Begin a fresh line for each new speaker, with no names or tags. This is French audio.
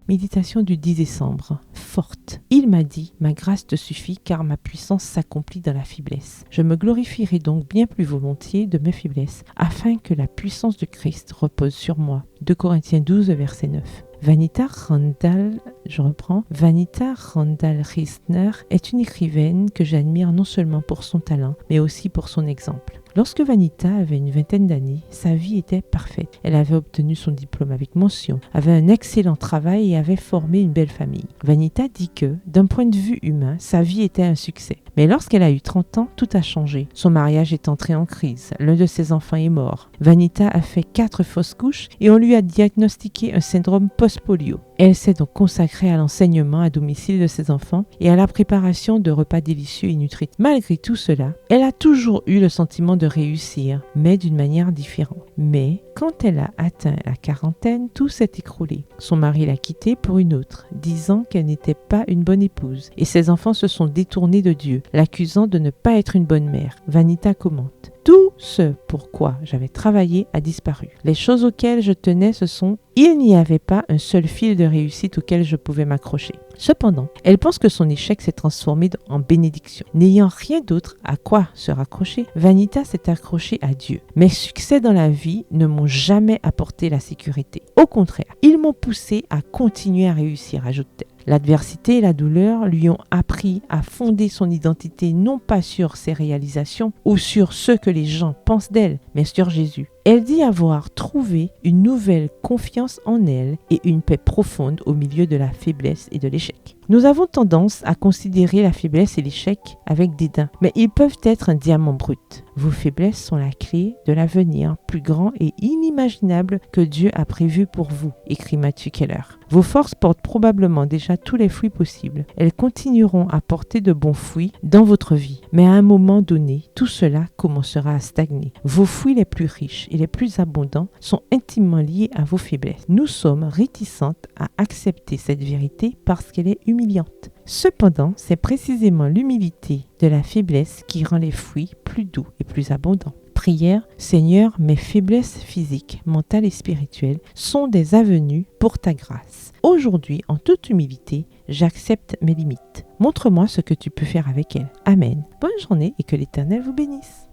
Méditation du 10 décembre. Forte. Il m'a dit, ma grâce te suffit car ma puissance s'accomplit dans la faiblesse. Je me glorifierai donc bien plus volontiers de mes faiblesses, afin que la puissance de Christ repose sur moi. 2 Corinthiens 12, verset 9. Vanita Randall Risner est une écrivaine que j'admire non seulement pour son talent, mais aussi pour son exemple. Lorsque Vanita avait une vingtaine d'années, sa vie était parfaite. Elle avait obtenu son diplôme avec mention, avait un excellent travail et avait formé une belle famille. Vanita dit que, d'un point de vue humain, sa vie était un succès. Mais lorsqu'elle a eu 30 ans, tout a changé. Son mariage est entré en crise. L'un de ses enfants est mort. Vanita a fait 4 fausses couches et on lui a diagnostiqué un syndrome post-polio. Elle s'est donc consacrée à l'enseignement à domicile de ses enfants et à la préparation de repas délicieux et nutritifs. Malgré tout cela, elle a toujours eu le sentiment de réussir, mais d'une manière différente. Mais quand elle a atteint la quarantaine, tout s'est écroulé. Son mari l'a quittée pour une autre, disant qu'elle n'était pas une bonne épouse. Et ses enfants se sont détournés de Dieu, l'accusant de ne pas être une bonne mère. Vanita commente. Tout ce pourquoi j'avais travaillé a disparu. Les choses auxquelles je tenais, il n'y avait pas un seul fil de réussite auquel je pouvais m'accrocher. Cependant, elle pense que son échec s'est transformé en bénédiction. N'ayant rien d'autre à quoi se raccrocher, Vanita s'est accrochée à Dieu. Mes succès dans la vie ne m'ont jamais apporté la sécurité. Au contraire, ils m'ont poussé à continuer à réussir, ajoute-t-elle. L'adversité et la douleur lui ont appris à fonder son identité non pas sur ses réalisations ou sur ce que les gens pensent d'elle, mais sur Jésus. Elle dit avoir trouvé une nouvelle confiance en elle et une paix profonde au milieu de la faiblesse et de l'échec. Nous avons tendance à considérer la faiblesse et l'échec avec dédain, mais ils peuvent être un diamant brut. Vos faiblesses sont la clé de l'avenir plus grand et inimaginable que Dieu a prévu pour vous, écrit Matthew Keller. Vos forces portent probablement déjà tous les fruits possibles. Elles continueront à porter de bons fruits dans votre vie. Mais à un moment donné, tout cela commencera à stagner. Vos fruits les plus riches et les plus abondants sont intimement liés à vos faiblesses. Nous sommes réticentes à accepter cette vérité parce qu'elle est humiliante. Cependant, c'est précisément l'humilité de la faiblesse qui rend les fruits plus doux et plus abondants. Prière, Seigneur, mes faiblesses physiques, mentales et spirituelles sont des avenues pour ta grâce. Aujourd'hui, en toute humilité, j'accepte mes limites. Montre-moi ce que tu peux faire avec elles. Amen. Bonne journée et que l'Éternel vous bénisse.